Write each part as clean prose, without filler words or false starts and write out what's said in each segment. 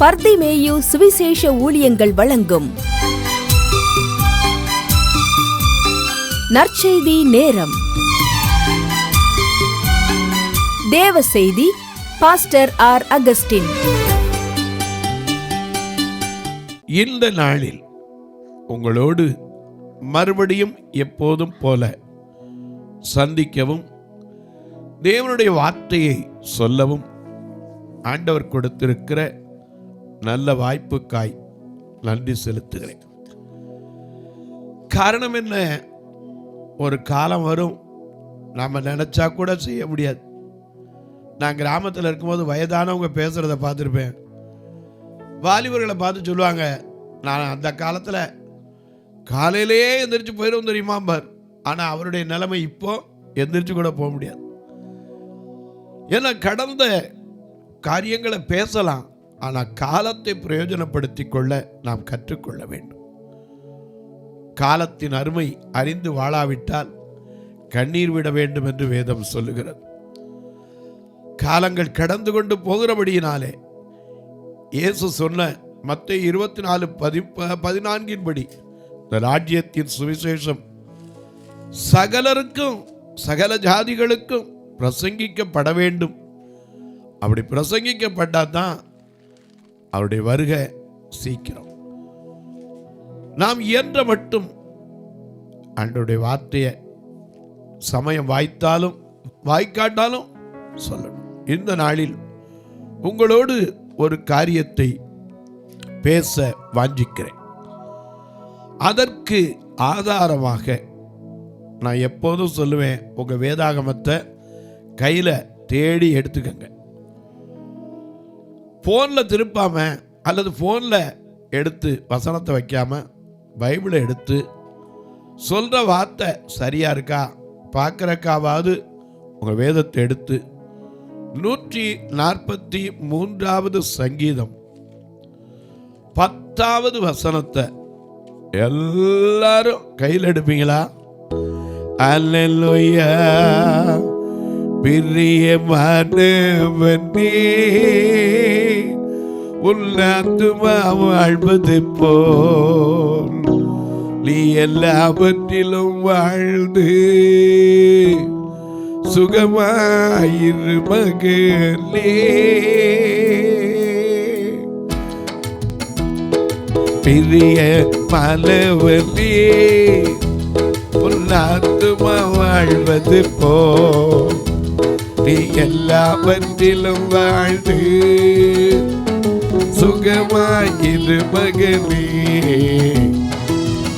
பர்திமேயு சுவிசேஷ ஊழியங்கள் வழங்கும் நற்செய்தி நேரம். தேவ செய்தி பாஸ்டர் ஆர். அகஸ்டின். இந்த நாளில் உங்களோடு மறுபடியும் எப்போதும் போல சந்திக்கவும் தேவனுடைய வார்த்தையை சொல்லவும் ஆண்டவர் கொடுத்திருக்கிற நல்ல வாய்ப்புக்காய் நன்றி செலுத்துகிறேன். காரணம் என்ன? ஒரு காலம் வரும், நாம் நினச்சா கூட செய்ய முடியாது. நான் கிராமத்தில் இருக்கும்போது வயதானவங்க பேசுகிறத பார்த்துருப்பேன். வாலிபர்களை பார்த்து சொல்லுவாங்க, நான் அந்த காலத்தில் காலையிலேயே எந்திரிச்சு போயிடும் தெரியுமாம்பார். ஆனால் அவருடைய நிலைமை இப்போ எந்திரிச்சு கூட போக முடியாது. ஏன்னா கடந்த காரியங்களை பேசலாம், ஆனால் காலத்தை பிரயோஜனப்படுத்தி கொள்ள நாம் கற்றுக்கொள்ள வேண்டும். காலத்தின் அருமை அறிந்து வாழாவிட்டால் கண்ணீர் விட வேண்டும் என்று வேதம் சொல்லுகிறது. காலங்கள் கடந்து கொண்டு போகிறபடியினாலே இயேசு சொன்ன மத்தேயு 24:14 படி இந்த ராஜ்யத்தின் சுவிசேஷம் சகலருக்கும் சகல ஜாதிகளுக்கும் பிரசங்கிக்கப்பட வேண்டும். அப்படி பிரசங்கிக்கப்பட்டால் தான் அவருடைய வருகை சீக்கிரம். நாம் இயன்ற மட்டும் ஆண்டவருடைய வார்த்தையை சமயம் வாய்த்தாலும் வாய்க்காட்டாலும் சொல்லணும். இந்த நாளில் உங்களோடு ஒரு காரியத்தை பேச வாஞ்சிக்கிறேன். அதற்கு ஆதாரமாக நான் எப்போதும் சொல்லுவேன், உங்கள் வேதாகமத்தை கையில் தேடி எடுத்துக்கங்க. ஃபோனில் திருப்பாம அல்லது ஃபோனில் எடுத்து வசனத்தை வைக்காம பைபிளை எடுத்து சொல்கிற வார்த்தை சரியாக இருக்கா பார்க்குறக்காவது உங்கள் வேதத்தை எடுத்து 143வது சங்கீதம் 10வது வசனத்தை எல்லாரும் கையில் எடுப்பீங்களா? அல்லேலூயா. பிரியமானவனே, உன் ஆத்துமா வாழ்வது போல் நீ எல்லாவற்றிலும் வாழ்ந்து சுகமாயிரு மகளே. பிரியமானவனே, உன் ஆத்துமா வாழ்வது போல் நீ எல்லாவற்றிலும் வாழ்ந்து சுகமாயிரு மகனே.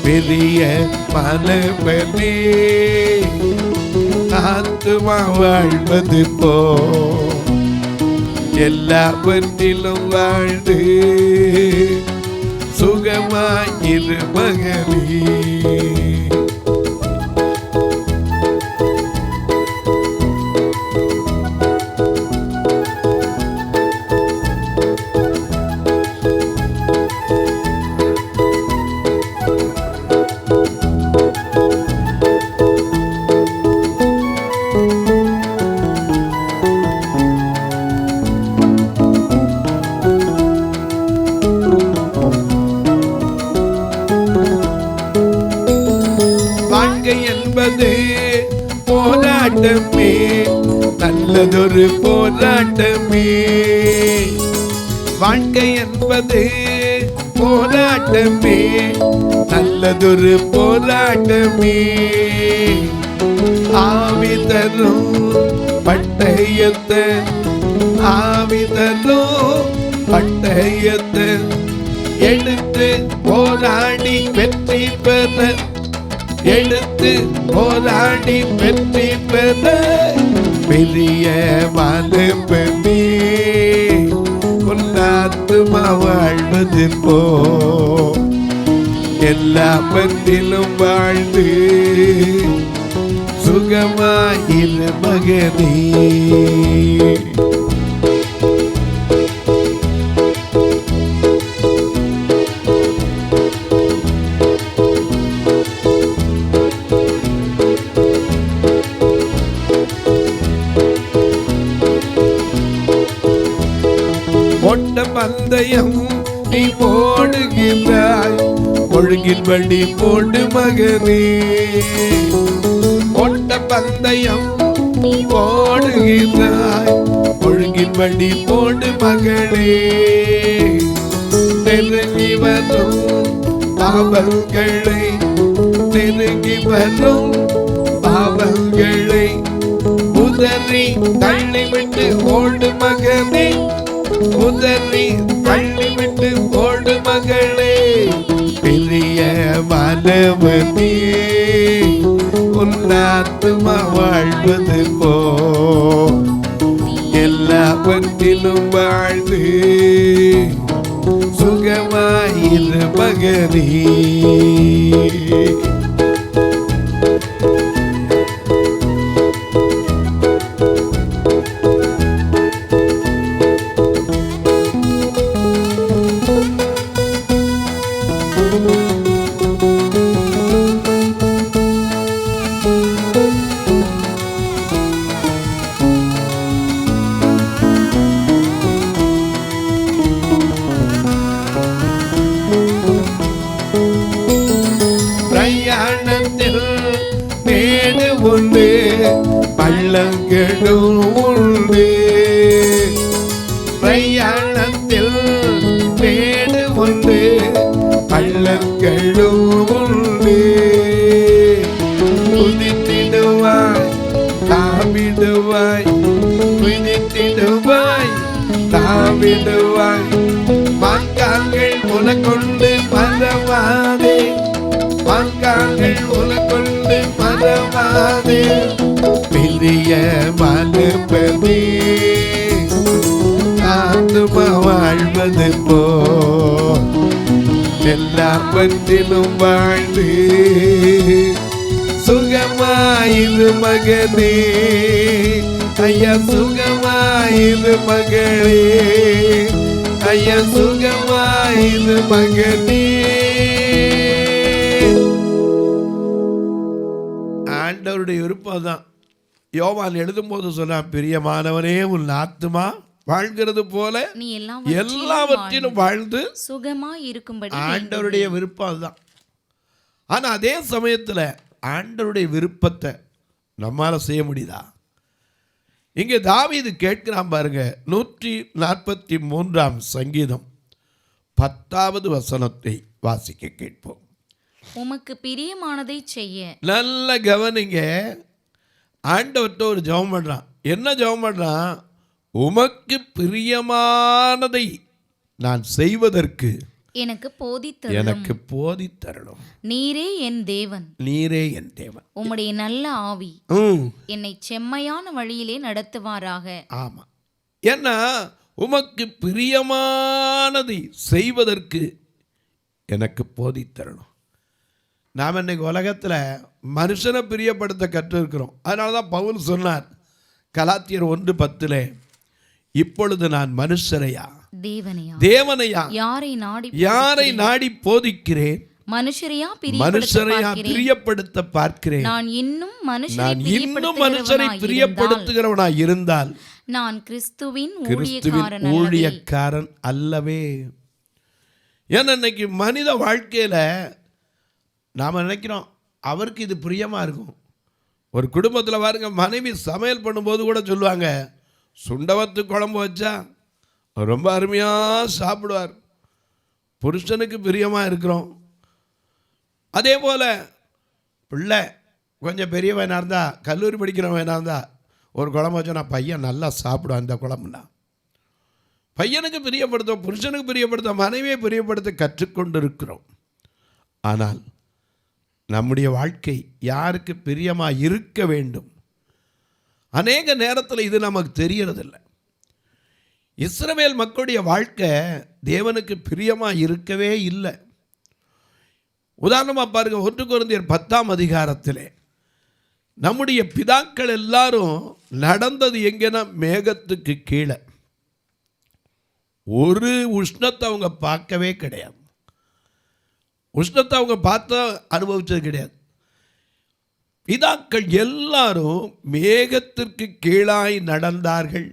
பெரிய மனவனே, ஆத்துமா வாழ்வது போ எல்லாவற்றிலும் வாழ்ந்து சுகமாயிரு மகனே. போராட்டமே, நல்லதொரு போராட்டமே. வாழ்க்கை என்பது போராட்டமே, நல்லதொரு போராட்டமே. ஆவிதரும் பட்டயத்தை, ஆவிதரும் பட்டயத்தை எடுத்து போராடி வெற்றி பெற, எடுத்து போராடி வெற்றி பெற. பெரிய வாலிபனே, உன் ஆத்துமா வாழ்வது போ எல்லாவற்றிலும் வாழ்ந்து சுகமாயிரு மகனே. ஓட்ட பந்தயம் நீ ஓடுகின்றாய், ஒழுங்கின்படி போடு மகனே. ஓட்ட பந்தயம் நீ ஓடுகின்றாய், ஒழுங்கின்படி போடு மகனே. நெருங்கி வரும் பாவங்களை, நெருங்கி வரும் பாவங்களை உதறி தள்ளிவிட்டு ஓடு மகனே, உதறி தள்ளிவிட்டு ஓடு மகளே. பெரிய மாணவனே, உன் ஆத்துமா வாழ்வது போ, எல்லாவற்றிலும் வாழ்ந்து சுகமாயிரு மகனே. பிரயாணத்தில் மேடு உண்டு, பள்ளங்களும் உண்டு. பிரயாணத்தில் மேடு உண்டு, பள்ளங்களும் உண்டு. குதித்திடுவாய் தாவிடுவாய், குதித்திடுவாய் தாவிடுவாய். மான்கால்கள் உனக்கொண்டு மறவாதே, மான்கால்கள் உனக்கொண்டு மறவாதே. பெரிய மனுபதி ஆத்துமா வாழ்வது போ, எல்லாவற்றிலும் வாழ்ந்து சுகமாயிரு மகனே. ஐயா சுகமாயிரு மகளே, ஐயா சுகமாயிரு மகனே. ஆண்டவருடைய விருப்பம் தான். யோவான் எழுதும் போது சொன்னான், பிரியமானவனே உன் ஆத்துமா வாழ்கிறது போல நீ எல்லாவற்றிலும் வாழ்ந்து சுகமாய் இருக்கும்படி. ஆண்டவருடைய விருப்பம் அதுதான். ஆனா அதே சமயத்துல ஆண்டவருடைய விருப்பத்தை நம்மால செய்ய முடியுதா? இங்கே தாவீது கேட்கிறான் பாருங்க, 143 சங்கீதம் 10வது வசனத்தை வாசிக்க கேட்போம். உமக்கு பிரியமானதை செய்ய. நல்ல கவனிங்க, ஆண்டவர்கிட்ட ஒரு ஜெபம் பண்றான். என்ன ஜெபம் பண்றான்? உமக்கு பிரியமானதை நான் செய்வதற்கு எனக்கு போதித்தரணும். நீரே என் தேவன், நீரே என் தேவன். உம்முடைய நல்ல ஆவி என்னை செம்மையான வழியிலே நடத்துவாராக. ஆமா, ஏன்னா உமக்கு பிரியமானதை செய்வதற்கு எனக்கு போதித்தரணும். நாம் இன்னைக்கு உலகத்தில் மனுஷனை பிரியப்படுத்த கற்றிருக்கிறோம். அதனால தான் பவுல் சொன்னார் கலாத்தியர் 1:10, இப்பொழுது நான் மனுஷரையா தேவனையா யாரை நாடி போதிக்கிறேன், மனுஷரையா பிரியப்படுத்த பார்க்கிறேன். நான் இன்னும் மனுஷரை பிரியப்படுத்துகிறவனாய் இருந்தால் நான் கிறிஸ்துவின் ஊழியக்காரன் அல்லவே. ஏன்னா இன்னைக்கு மனித வாழ்க்கையில நாம நினைக்கிறோம் அவருக்கு இது பிரியமா இருக்கும். ஒரு குடும்பத்தில் பாருங்க, மனைவி சமையல் பண்ணும்போது கூட சொல்லுவாங்க, சுண்டவத்து குழம்பு வச்சா ரொம்ப அருமையாக சாப்பிடுவார். புருஷனுக்கு பிரியமாக இருக்கிறோம். அதே போல் பிள்ளை கொஞ்சம் பெரியவனாக இருந்தால், கல்லூரி படிக்கிறவனாக இருந்தால் ஒரு குழம்பு வச்சா நான் பையன் நல்லா சாப்பிடுவேன். அந்த குழம்புனா பையனுக்கு பிரியப்படுத்த, புருஷனுக்கு பிரியப்படுத்த, மனைவியை பிரியப்படுத்த கற்றுக்கொண்டு இருக்கிறோம். ஆனால் நம்முடைய வாழ்க்கை யாருக்கு பிரியமாக இருக்க வேண்டும்? அநேக நேரத்தில் இது நமக்கு தெரியறதில்லை. இஸ்ரவேல் மக்களுடைய வாழ்க்கை தேவனுக்கு பிரியமாக இருக்கவே இல்லை. உதாரணமாக பாருங்க, 1 கொரிந்தியர் 10ஆம் அதிகாரத்திலே நம்முடைய பிதாக்கள் எல்லாரும் நடந்தது எங்கன்னா மேகத்துக்கு கீழே. ஒரு உஷ்ணத்தை அவங்க பார்க்கவே கிடையாது. உஷ்ணத்தை அவங்க பார்த்து அனுபவிச்சது கிடையாது. பிதாக்கள் எல்லாரும் மேகத்திற்கு கீழாய் நடந்தார்கள்.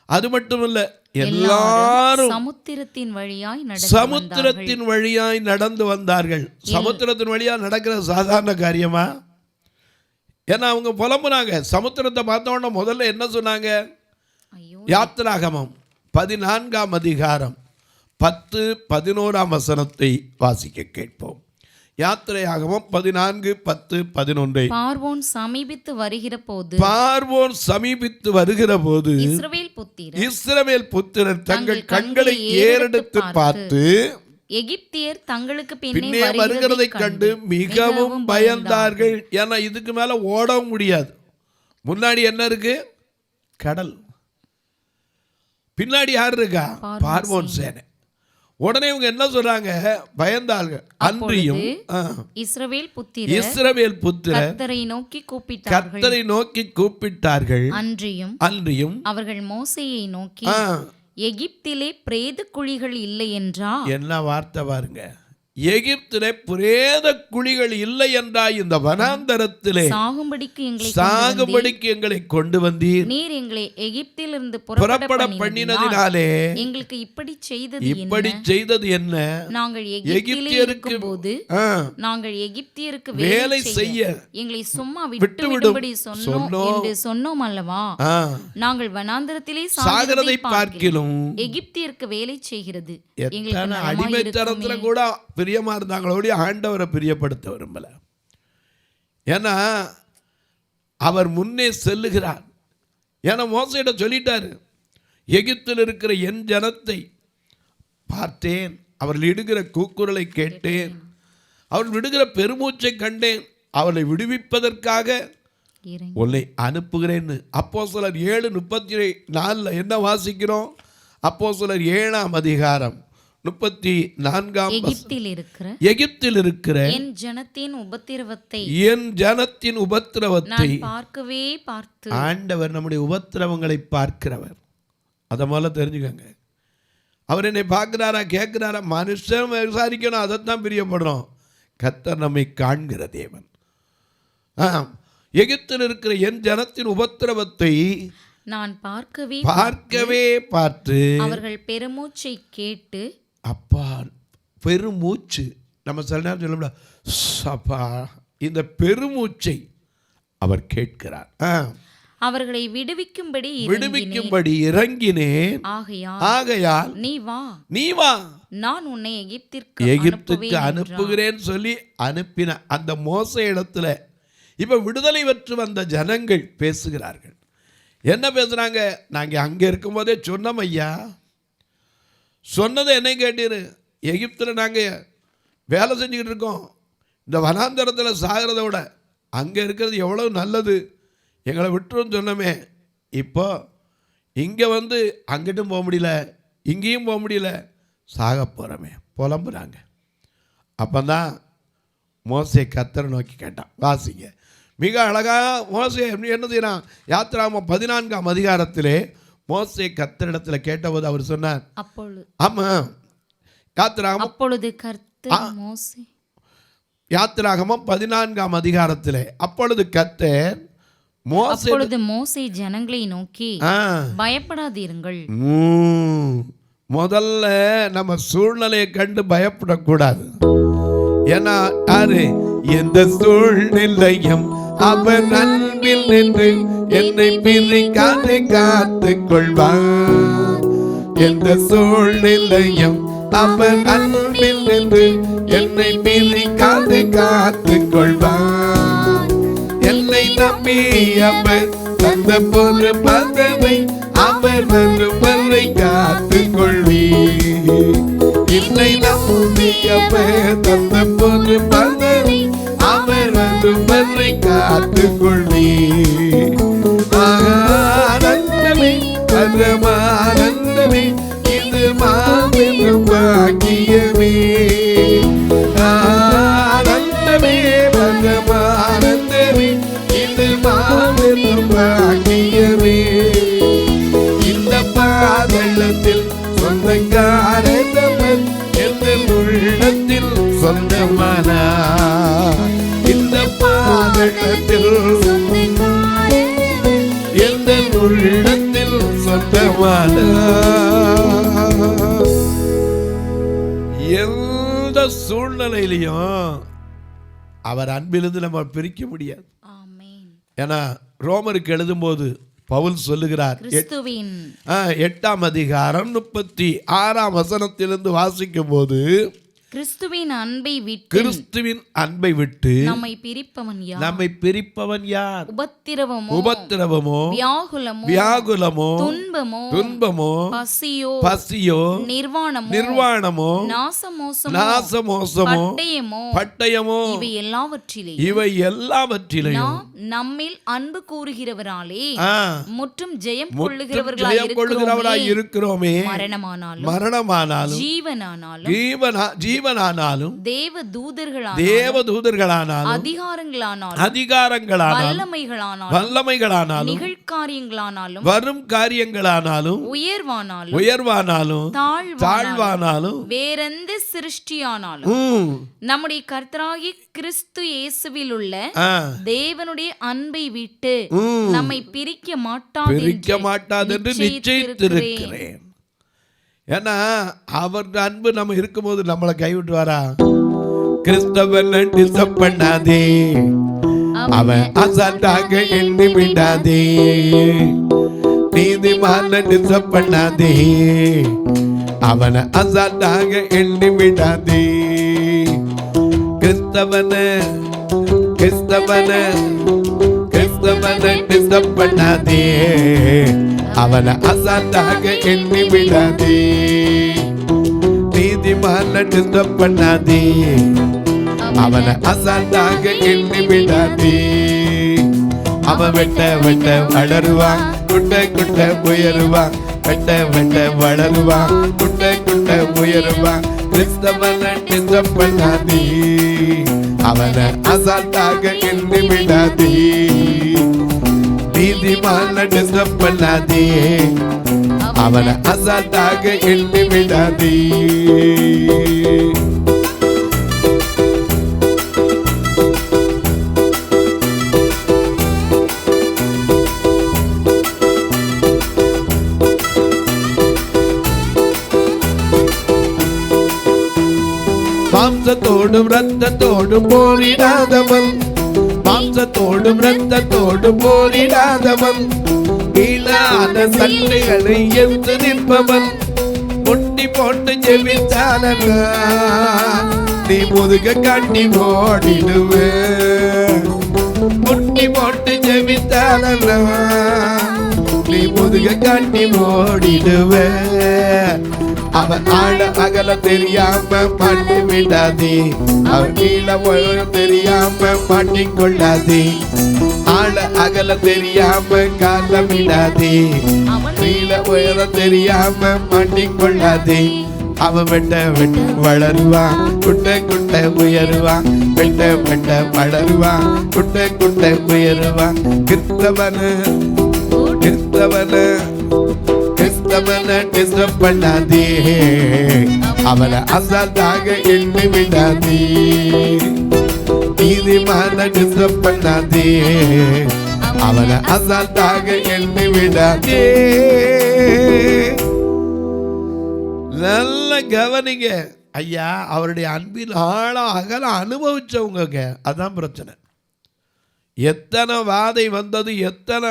அது மட்டுமல்ல, எல்லாரும் சமுத்திரத்தின் வழியாய் சமுத்திரத்தின் வழியாய் நடந்து வந்தார்கள். சமுத்திரத்தின் வழியா நடக்கிறது சாதாரண காரியமா? ஏன்னா அவங்க புலம்புனாங்க. சமுத்திரத்தை பார்த்த உடனே முதல்ல என்ன சொன்னாங்க? யாத்திராகமம் 14ஆம் அதிகாரம் 10-11 வசனத்தை வாசிக்க கேட்போம். யாத்திரையாகமம் 14:10-11. பார்வோன் சமீபித்து வருகிற போது இஸ்ரவேல் புத்திரர் தங்கள் கண்களை ஏறெடுத்து பார்த்து எகிப்தியர் தங்களுக்கு பின்னே வருகிறதை கண்டு மிகவும் பயந்தார்கள். ஏன்னா இதுக்கு மேல ஓடவும் முடியாது. முன்னாடி என்ன இருக்கு? கடல். பின்னாடி யார் இருக்கா? பார்வோன் சேனை. உடனே இவங்க என்ன சொல்றாங்க? பயந்தார்கள். அன்றியும் இஸ்ரவேல் புத்திரர் கர்த்தரை நோக்கி கூப்பிட்டார்கள். அன்றியும் அவர்கள் மோசேயை நோக்கி, எகிப்திலே பிரேத குழிகள் இல்லை என்றா? என்ன வார்த்தை பாருங்க! எகிப்திலே பிரேத குழிகள் இல்லை என்றா? இந்த வனாந்தரத்திலே சாகும்படிக்கு எங்களை கொண்டு வந்தீர். நீர் எங்களை எகிப்திலிருந்து புறப்பட பண்ணினதினாலே எங்களுக்கு இப்படி செய்தது என்ன? நாங்கள் எகிப்தியருக்கு போது நாங்கள் எகிப்தியருக்கு வேலை செய்ய எங்களை சும்மா விட்டுவிடும்படி சொன்னோம் அல்லவா? நாங்கள் வனாந்தரத்திலே சாகிறதை பார்க்கிலும் எகிப்தியருக்கு வேலை செய்கிறது எங்களுக்கு அடிமைத்தனத்துல கூட பிரியமா இருந்தாங்களோட ஆண்டவரை பிரியப்படுத்த விரும்பல. ஏன்னா அவர் முன்னே செல்லுகிறார். ஏன்னா மோசேயிட சொல்லிட்டாரு, எகிப்தில் இருக்கிற என் ஜனத்தை பார்த்தேன், அவர்கள் இடுகிற கூக்குரலை கேட்டேன், அவர்கள் விடுகிற பெருமூச்சை கண்டேன், அவளை விடுவிப்பதற்காக உன்னை அனுப்புகிறேன்னு. அப்போஸ்தலர் 7:34 என்ன வாசிக்கிறோம்? அப்போஸ்தலர் 7ஆம் அதிகாரம் 34ஆம் எகிப்தில் இருக்கிற என் ஜனத்தின் உபத்திரவத்தை ஆண்டவர் நம்முடைய உபத்திரவங்களை பார்க்கிறவர். அத முதல்ல தெரிஞ்சுக்கங்க. அவர் என்னை பார்க்கிறாரா கேட்கிறாரா? மனுஷன் விசாரிக்கணும், அதைத்தான் பிரியப்படுறோம். கர்த்தர் நம்மை காண்கிற தேவன். எகிப்தில் இருக்கிற என் ஜனத்தின் உபத்திரவத்தை நான் பார்க்கவே பார்த்து அவர்கள் பெருமூச்சை கேட்டு. அப்பா, பெருமூச்சு நம்ம சில நேரம் சொல்ல முடியாது. அப்பா, இந்த பெருமூச்சை அவர் கேட்கிறார். அவர்களை விடுவிக்கும்படி இறங்கினேன். ஆகையால் நீ வா நான் உன்னை எகிப்துக்கு அனுப்புகிறேன் சொல்லி அனுப்பின அந்த மோச இடத்துல இப்ப விடுதலை பெற்று வந்த ஜனங்கள் பேசுகிறார்கள். என்ன பேசுறாங்க? நாங்க அங்க இருக்கும் போதே சொன்னோம் ஐயா, சொன்னதை என்ன கேட்டீரு? எகிப்தில் நாங்கள் வேலை செஞ்சுக்கிட்டு இருக்கோம், இந்த வனாந்தரத்தில் சாகிறத விட அங்கே இருக்கிறது எவ்வளவு நல்லது, எங்களை விட்டுருன்னு சொன்னோமே. இப்போ இங்கே வந்து அங்கிட்டும் போக முடியல, இங்கேயும் போக முடியல, சாக போகிறோமே புலம்புறாங்க. அப்போ தான் மோசே கர்த்தரை நோக்கி கேட்டான். வாசிங்க. மிக அழகாக மோசே என்ன செய்யறான்? யாத்திராகமம் 14ஆம் அதிகாரத்திலே மோசே கர்த்தரிடத்தில் கேட்டபோது அவர் சொன்னார். ஆமா, யாத்திராகமம் 14ஆம் அதிகாரத்திலே அப்பொழுது கர்த்தர் மோசே ஜனங்களை நோக்கி, பயப்படாதீர்கள். முதல்ல நம்ம சூழ்நிலையை கண்டு பயப்படக்கூடாது. ஏன்னா யாரு? எந்த சூழ்நிலையும் அவன் அன்பில் நின்று என்னை பிரிக்காது காத்துக் கொள்வான். எந்த சூழ்நிலையும் அவன் அன்பில் நின்று என்னை பிரிக்காது காத்துக் கொள்வான். என்னை நம்பி அவர் தந்த பொரு பதவை அவர் வரை காத்துக் கொள்வீர். என்னை நம்பி அவர் தந்த பொரு பதவை அவர் வரை காத்துக் கொள்வீர். ஆனந்தமே பரமானந்தமே இது மாபெரும் பாக்கியமே. ஆனந்தமே பரமானந்தமே இது மாபெரும் பாக்கியமே. இந்த பாதளத்தில் சொந்தக்காரத்தவன் எந்த உள்ளத்தில் சொந்தமானா. இந்த பாதளத்தில் எந்த உள்ளத்தில் சொந்தமான எந்த சூழ்நிலையிலையும் அவர் அன்பிலிருந்து நம்ம பிரிக்க முடியாது. ஏன்னா ரோமருக்கு எழுதும்போது பவுல் சொல்லுகிறார், 8ஆம் அதிகாரம் 36ஆம் வசனத்திலிருந்து வாசிக்கும் போது, கிறிஸ்துவின் அன்பை விட்டு நம்மை பிரிப்பவன் யார்? உபத்திரவமோ வியாகுலமோ துன்பமோ பசியோ நிர்வாணமோ நாசமோசமோ பட்டயமோ இவை எல்லாவற்றிலையும் நம்மில் அன்பு கூறுகிறவராலே முற்றும் ஜெயம் கொள்ளுகிறவர்களாய் இருக்கிறோமே. மரணமானாலும் ஜீவனானாலும் தேவ தூதர்களானாலும் அதிகாரங்களானாலும் வல்லமைகளானாலும் நிகழ்காரியங்களானாலும் வரும் காரியங்களானாலும் உயர்வானாலும் தாழ்வானாலும் வேறெந்த சிருஷ்டியானாலும் நம்முடைய கர்த்தராகிய கிறிஸ்து இயேசுவில் உள்ள தேவனுடைய அன்பை விட்டு நம்மை பிரிக்க மாட்டாது என்று நிச்சயித்திருக்கிறேன். ஏன்னா அவர் அன்பு நம்ம இருக்கும்போது நம்மளை கைவிட்டுவாரா? கிறிஸ்தவன் டிஸ்டர்ப் பண்ணாதே, அவன் அசால்ட்டாக எண்ணி விடாதே. நீதிமான டிஸ்டர்ப் பண்ணாதே, அவனை அசால்ட்டாக எண்ணி விடாதே. கிறிஸ்தவனை டிஸ்டர்ப் பண்ணாதே, அவனை அசால்ட்டாக எண்ணி விடாதே. நீதிமான டிஸ்டர்ப் பண்ணாதே, அவனை அசால்ட்டாக எண்ணி விடாதே. அவன் வெட்ட வளருவான், குட்ட உயருவான். வெட்ட வளருவான், குட்ட உயருவான். கிறிஸ்தவனை டிஸ்டர்ப் பண்ணாதே, அவனை அசால்ட்டாக எண்ணி விடாதே. நீதிமான டிஸ்டர்ப் பண்ணாதே, அவனை அசால்ட்டாக எண்ணி விடாதே. மாம்சத்தோடும் இரத்தத்தோடும் போரிடாதவன், மாம்சத்தோடும் இரத்தத்தோடும் போரிடாதவன், வீணான சண்டைகளை எதிர்த்து நிற்பவன். முட்டி போட்டு ஜெபித்தானங்க நீ முதுக காட்டி ஓடிடுவ. முட்டி போட்டு ஜெபித்தானங்க நீ முதுக காட்டி ஓடிடுவ. அவன் ஆழ அகல தெரியாம மாட்டி விடாதே, அவன் கீழ தெரியாம மாட்டிக்கொள்ளாதே. ஆழ அகல தெரியாம கால விடாதே, கீழ உயர தெரியாம மாட்டிக்கொள்ளாதே. அவன் வெட்ட வளருவான், குட்ட உயருவான். வெட்ட வளருவான், குட்ட உயருவான். கிறிஸ்தவனை டிஸ்டர்ப் பண்ணாதே, அவனை அசால்ட்டாக எண்ணி விடாதே. நீதிமான டிஸ்டர்ப் பண்ணாதே, அவனை அசால்ட்டாக எண்ணி விடாதே. நல்ல கவனிங்க ஐயா, அவருடைய அன்பின் ஆழம் அகலம் அனுபவிச்சவங்க. அதான் பிரச்சனை. எத்தனை வாதை வந்தது, எத்தனை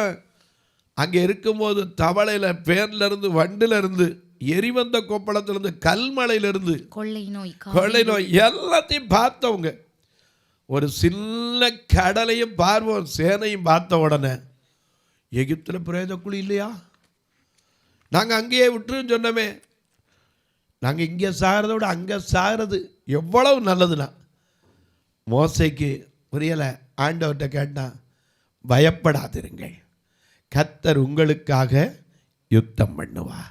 அங்கே இருக்கும்போது தவளையில் பேர்ல இருந்து வண்டில இருந்து எரிவந்த கொப்பளத்திலிருந்து கல்மலையிலிருந்து கொள்ளை நோய் எல்லாத்தையும் பார்த்தவங்க. ஒரு சின்ன கடலையும் பார்வோம் சேனையும் பார்த்த உடனே எகிப்தில் பிரேத குழி இல்லையா, நாங்கள் அங்கேயே விட்டுருன்னு சொன்னோமே, நாங்கள் இங்கே சாகிறத விட அங்கே சாகிறது எவ்வளவு நல்லதுன்னா. மோசைக்கு புரியலை, ஆண்டவர்கிட்ட கேட்டான், பயப்படாதிருங்கள், கர்த்தர் உங்களுக்காக யுத்தம் பண்ணுவார்.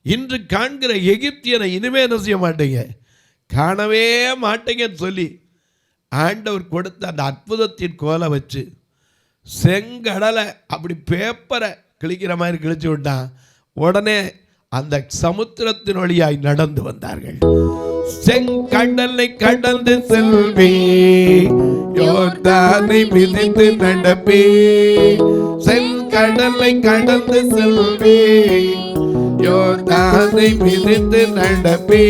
இன்று காண்கிற எகிப்தியனை இனிமே என்ன செய்ய மாட்டீங்க, காணவே மாட்டீங்கன்னு சொல்லி ஆண்டவர் கொடுத்த அந்த அற்புதத்தின் கோலை வச்சு செங்கடலை அப்படி பேப்பரை கிழிக்கிற மாதிரி கிழிச்சு விட்டான். உடனே அந்த சமுத்திரத்தின் வழியாய் நடந்து வந்தார்கள். செங்கடலை கடந்து செல்வே, யோர்தானை மிதித்து நடப்பே. கடலை கடந்து செல்வே, யோர்தானை மிதித்து நடப்பே,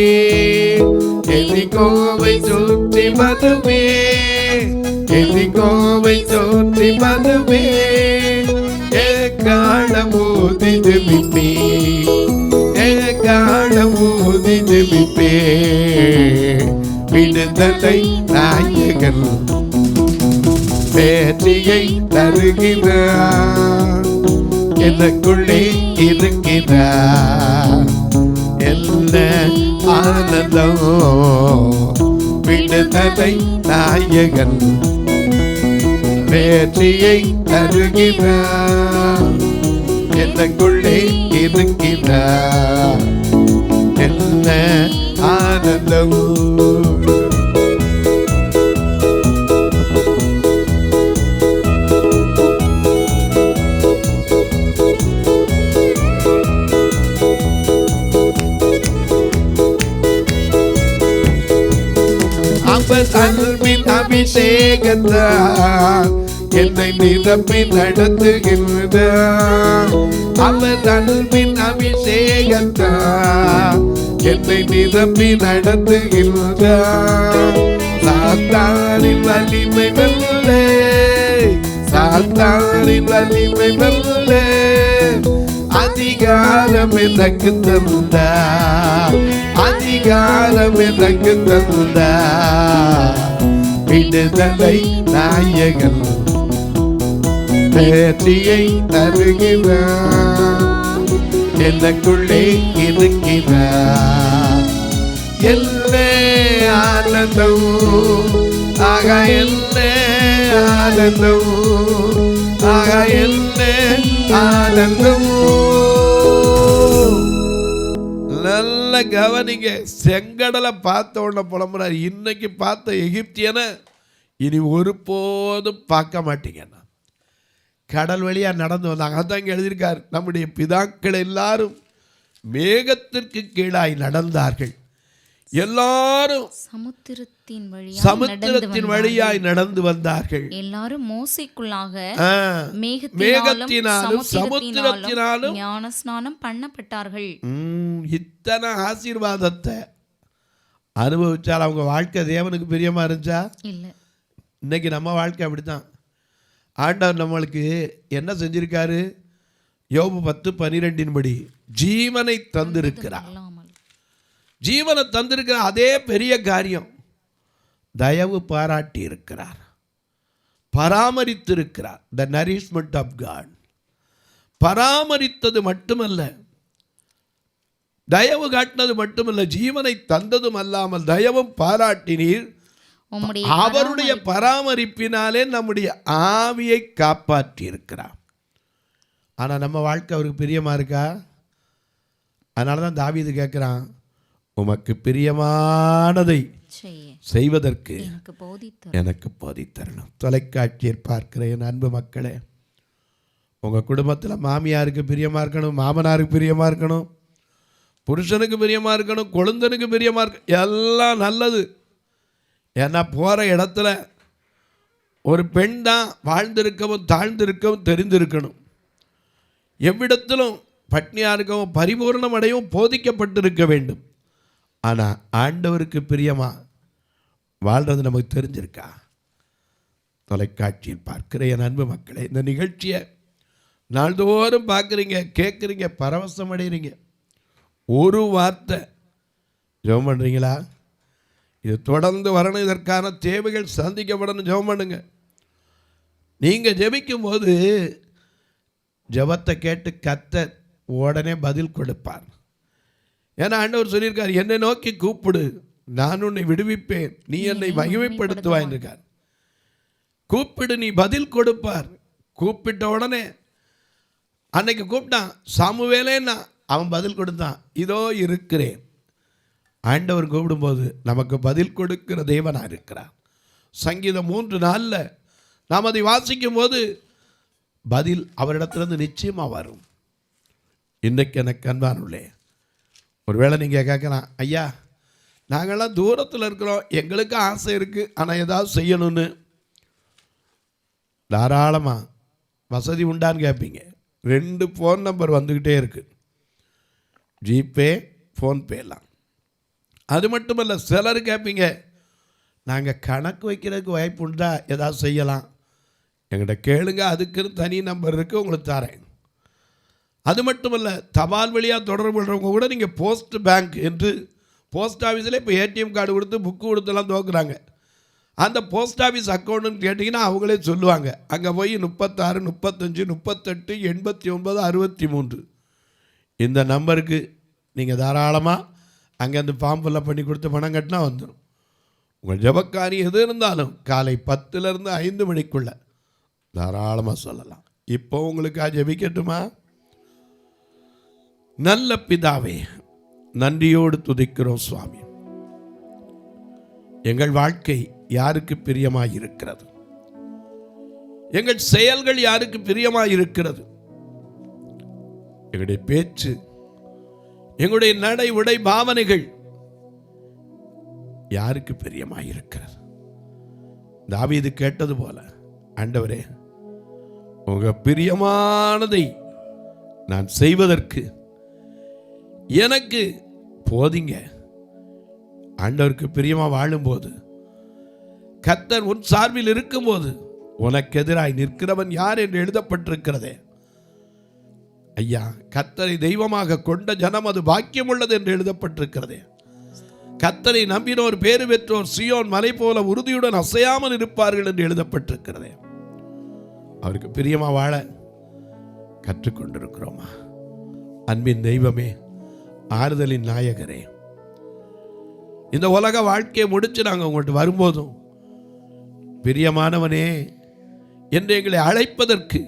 எரிகோவை சுற்றி வருவே, எரிகோவை சுற்றி வருவே, எக்காலம் ஊதி ஜெபிப்பே, எக்காலம் ஊதி ஜெபிப்பே, விடுதலை நாயகன் வெற்றியை தருகிறார், எனக்குள்ளே இருக்கிறார், என்ன ஆனந்தம், விடுதலை நாயகன் வெற்றியை தருகிறார், எனக்குள்ளே இருக்கிறார், என்ன ஆனந்தம். அவர் அன்பின் அபிஷேகத்தால் என்னை நிரப்பி நடத்துகின்றார், அவர் அன்பின் அபிஷேகத்தால் என்னை நிரப்பி நடத்துகின்றார், சாத்தானின் வலிமை வெல்ல, சாத்தானின் வலிமை வெல்ல, அதிகாரம் எனக்கு தந்தார், அதிகாரம் எனக்கு தந்தார், விடுதலை நாயகன் வெற்றியை தருகிறார், எனக்குள்ளே இருக்கிறார், என்ன ஆனந்தம், ஆக என்ன ஆனந்தம், ஆக என்ன ஆனந்தம். நல்ல கவனிங்க, செங்கடலை பார்த்த உடனே புலம்புறார், இன்னைக்கு பார்த்த எகிப்தியனை இனி ஒருபோதும் பார்க்க மாட்டீங்கன்னா. கடல் வழியா நடந்து வந்தாங்க, அதான் இங்கே எழுதியிருக்கார், நம்முடைய பிதாக்கள் எல்லாரும் மேகத்திற்கு கீழாய் நடந்தார்கள், எல்லாரும் சமுத்திரத்தின் வழியாய் நடந்து வந்தார்கள், எல்லாரும் மோசேக்குள்ளாக மேகத்தினாலும் சமுத்திரத்தினாலும் ஞான ஸ்நானம் பண்ணப்பட்டார்கள். இத்தனை ஆசீர்வாதத்தை அனுபவிச்சால் அவங்க வாழ்க்கை தேவனுக்கு பிரியமா இருந்துச்சா? இல்ல. இன்னைக்கு நம்ம வாழ்க்கை அப்படித்தான். ஆண்டவர் நம்மளுக்கு என்ன செஞ்சிருக்காரு? யோபு 10:12 படி ஜீவனை தந்திருக்கிறார். ஜீவனை தந்திருக்கிற அதே பெரிய காரியம் தயவு பாராட்டி இருக்கிறார், பராமரித்திருக்கிறார். த நரிஷ்மெண்ட் ஆஃப் காட். பராமரித்தது மட்டுமல்ல, தயவு காட்டினது மட்டுமல்ல, ஜீவனை தந்ததும் அல்லாமல் தயவும் பாராட்டினீர். அவருடைய பராமரிப்பினாலே நம்முடைய ஆவியை காப்பாற்றி இருக்கிறார். ஆனால் நம்ம வாழ்க்கை அவருக்கு பிரியமா இருக்கா? அதனால தான் தாவீது கேட்குறான், உமக்கு பிரியமானதை செய்வதற்கு எனக்கு போதித்தரணும். தொலைக்காட்சியில் பார்க்கிற என் அன்பு மக்களே, உங்கள் குடும்பத்தில் மாமியாருக்கு பிரியமாக இருக்கணும், மாமனாருக்கு பிரியமாக இருக்கணும், புருஷனுக்கு பிரியமாக இருக்கணும், கொழுந்தனுக்கு பிரியமாக இருக்கணும், எல்லாம் நல்லது. ஏன்னா போகிற இடத்துல ஒரு பெண் தான் வாழ்ந்திருக்கவும் தாழ்ந்திருக்கவும் தெரிந்திருக்கணும். எவ்விடத்திலும் பட்னியாக இருக்கவும் பரிபூர்ணம் அடையவும் போதிக்கப்பட்டிருக்க வேண்டும். ஆனால் ஆண்டவருக்கு பிரியமா வாழ்கிறது நமக்கு தெரிஞ்சிருக்கா? தொலைக்காட்சியில் பார்க்கிற என் அன்பு மக்களே, இந்த நிகழ்ச்சியை நாள்தோறும் பார்க்குறீங்க, கேட்குறீங்க, பரவசம் அடைகிறீங்க. ஒரு வார்த்தை ஜெபம் பண்ணுறீங்களா? இது தொடர்ந்து வரணும், இதற்கான தேவைகள் சந்திக்கப்படணும், ஜெபம் பண்ணுங்க. நீங்கள் ஜெபிக்கும் போது ஜெபத்தை கேட்டு கர்த்தர் உடனே பதில் கொடுப்பார். ஏன்னா ஆண்டவர் சொல்லியிருக்கார், என்னை நோக்கி கூப்பிடு, நான் உன்னை விடுவிப்பேன், நீ என்னை மகிமைப்படுத்துவாய் இருக்கார். கூப்பிடு, நீ பதில் கொடுப்பார். கூப்பிட்ட உடனே அன்னைக்கு கூப்பிட்டான் சாமுவேலேன்னா அவன் பதில் கொடுத்தான், இதோ இருக்கிறேன். ஆண்டவர் கூப்பிடும்போது நமக்கு பதில் கொடுக்கிற தேவனாக இருக்கிறார். சங்கீதம் 3:4 நாம் அதை வாசிக்கும் போது பதில் அவரிடத்திலிருந்து நிச்சயமாக வரும். இன்றைக்கு எனக்கு அன்பானுள்ளே, ஒருவேளை நீங்கள் கேட்கலாம், ஐயா நாங்கள்லாம் தூரத்தில் இருக்கிறோம், எங்களுக்கு ஆசை இருக்குது, ஆனால் ஏதாவது செய்யணும்னு. தாராளமாக வசதி உண்டான்னு கேட்பீங்க. 2 ஃபோன் நம்பர் வந்துக்கிட்டே இருக்குது. ஜிபே, ஃபோன்பேலாம். அது மட்டுமல்ல, சிலர் கேட்பீங்க, நாங்கள் கணக்கு வைக்கிறதுக்கு வாய்ப்பு உண்டா, ஏதாவது செய்யலாம், எங்கிட்ட கேளுங்க, அதுக்குன்னு தனி நம்பர் இருக்குது, உங்களுக்கு தரேன். அது மட்டுமல்ல, தபால் வழியாக தொடர்பு கொள்கிறவங்க கூட நீங்கள் போஸ்ட் பேங்க் என்று போஸ்ட் ஆஃபீஸில் இப்போ ஏடிஎம் கார்டு கொடுத்து புக்கு கொடுத்தெல்லாம் துவக்குறாங்க. அந்த போஸ்ட் ஆஃபீஸ் அக்கௌண்ட்டுன்னு கேட்டிங்கன்னா அவங்களே சொல்லுவாங்க. அங்கே போய் 36 35 38 89 63 இந்த நம்பருக்கு நீங்கள் தாராளமாக அங்கேருந்து ஃபார்ம் ஃபில்அப் பண்ணி கொடுத்து பணம் கட்டினா வந்துடும். உங்கள் ஜபக்காரி எது இருந்தாலும் காலை 10லேருந்து 5 மணிக்குள்ளே தாராளமாக சொல்லலாம். இப்போ உங்களுக்கு ஜெபிக்கட்டுமா? நல்ல பிதாவே, நன்றியோடு துதிக்கிறோம் சுவாமி. எங்கள் வாழ்க்கை யாருக்கு பிரியமாயிருக்கிறது? எங்கள் செயல்கள் யாருக்கு பிரியமாயிருக்கிறது? எங்களுடைய பேச்சு, எங்களுடைய நடை உடை பாவனைகள் யாருக்கு பிரியமாயிருக்கிறது? தாவீது கேட்டது போல, ஆண்டவரே, உங்க பிரியமானதை நான் செய்வதற்கு எனக்கு போதிங்க. ஆண்டவருக்கு பிரியமா வாழும்போது, கர்த்தர் உன் சார்பில் இருக்கும்போது உனக்கு எதிராய் நிற்கிறவன் யார் என்று எழுதப்பட்டிருக்கிறதே. ஐயா, கர்த்தரை தெய்வமாக கொண்ட ஜனம் அது பாக்கியம் உள்ளது என்று எழுதப்பட்டிருக்கிறதே. கர்த்தரை நம்பினோர் பேறு பெற்றோர் சீயோன் மலை போல உறுதியுடன் அசையாமல் இருப்பார்கள் என்று எழுதப்பட்டிருக்கிறதே. அவருக்கு பிரியமா வாழ கற்றுக்கொண்டிருக்கிறோமா? அன்பின் தெய்வமே, ஆறுதலின் நாயகரே, இந்த உலக வாழ்க்கையை முடிச்சு நாங்கள் உங்கள்கிட்ட வரும்போதும் பிரியமானவனே என்று எங்களை அழைப்பதற்கு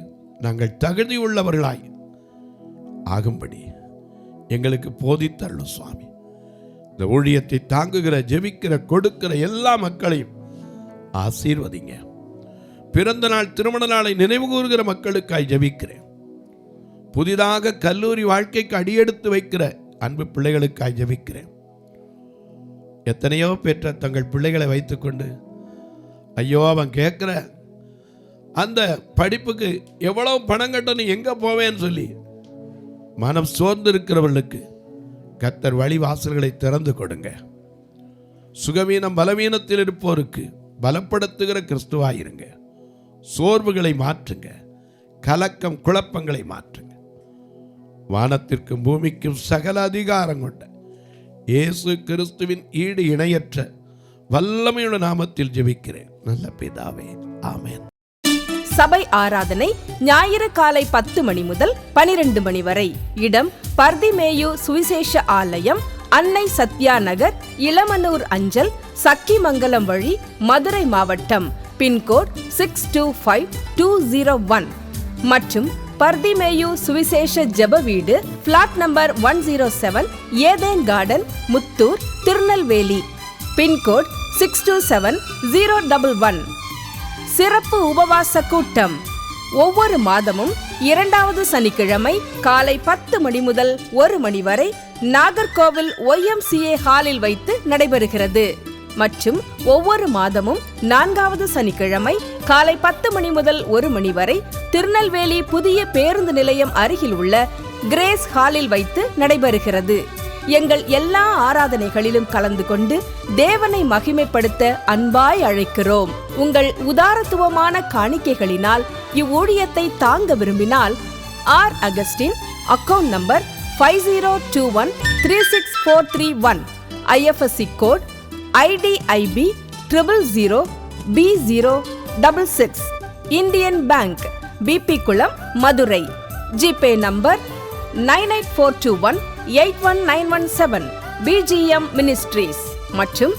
நாங்கள் தகுதியுள்ளவர்களாய் ஆகும்படி எங்களுக்கு போதித்தள்ளும் சுவாமி. இந்த ஊழியத்தை தாங்குகிற, ஜெபிக்கிற, கொடுக்கிற எல்லா மக்களையும் ஆசீர்வதிங்க. பிறந்த நாள், திருமண நாளை நினைவு கூறுகிற மக்களுக்காய் ஜெபிக்கிறேன். புதிதாக கல்லூரி வாழ்க்கைக்கு அடியெடுத்து வைக்கிற அன்பு பிள்ளைகளுக்காய் ஜெபிக்கிறேன். எத்தனையோ பெற்ற தங்கள் பிள்ளைகளை வைத்துக்கொண்டு, ஐயோ அவன் கேட்குற அந்த படிப்புக்கு எவ்வளவு பணம் கட்டணும், எங்கே போவேன்னு சொல்லி மனம் சோர்ந்து இருக்கிறவர்களுக்கு கர்த்தர் வழி வாசல்களை திறந்து கொடுங்க. சுகவீனம் பலவீனத்தில் இருப்போருக்கு பலப்படுத்துகிற கிறிஸ்துவாயிருங்க. சோர்வுகளை மாற்றுங்க, கலக்கம் குழப்பங்களை மாற்றுங்க. வானத்திற்கும் பூமிக்கும் சகல அதிகாரம் கொண்ட இயேசு கிறிஸ்துவின் ஈடு இணையற்ற வல்லமையுள்ள நாமத்தில் ஜெபிக்கிறேன் நல்ல பிதாவே, ஆமென். சபை ஆராதனை ஞாயிறு காலை 10 மணி முதல் 12 மணி வரை. இடம் பர்திமேயு சுவிசேஷ ஆலயம், அன்னை சத்யா நகர், இளமனூர் அஞ்சல், சக்கிமங்கலம் வழி, மதுரை மாவட்டம். பின்கோட் 625201 மற்றும் பர்திமேயு சுவிசேஷ ஜெப வீடு, plot number 107, Eden garden, Muthur, Tirunelveli. Pincode 627011. சிறப்பு உபவாச கூட்டம் ஒவ்வொரு மாதமும் 2வது சனிக்கிழமை காலை 10 மணி முதல் 1 மணி வரை நாகர்கோவில் YMCA ஹாலில் வைத்து நடைபெறுகிறது. மற்றும் ஒவ்வொரு மாதமும் 4வது சனிக்கிழமை காலை 10 மணி முதல் 1 மணி வரை திருநெல்வேலி புதிய பேருந்து நிலையம் அருகில் உள்ள கிரேஸ் ஹாலில் வைத்து நடைபெறுகிறது. எங்கள் எல்லா ஆராதனைகளிலும் கலந்து கொண்டு தேவனை மகிமைப்படுத்த அன்பாய் அழைக்கிறோம். உங்கள் உதாரத்துவமான காணிக்கைகளினால் இவ்வூழியத்தை தாங்க விரும்பினால் R Augustine, account number 5021364331, IFSC code IDIB 000B066, Indian bank, BP Kulam, Madurai. GPay number 9842181917, BGM ministries மற்றும்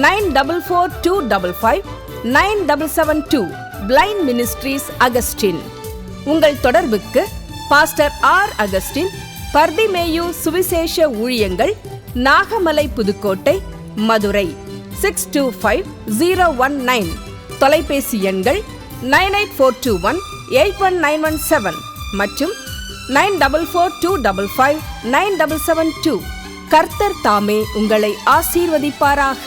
9442559772, பிளைண்ட் மினிஸ்ட்ரீஸ் அகஸ்டின். உங்கள் தொடர்புக்கு பாஸ்டர் ஆர் அகஸ்டின், பர்திமேயு சுவிசேஷ ஊழியங்கள், நாகமலை, புதுக்கோட்டை, மதுரை 625019. தொலைபேசி எண்கள் 9842181917 மற்றும் 9442559772. கர்த்தர் தாமே உங்களை ஆசீர்வதிப்பாராக.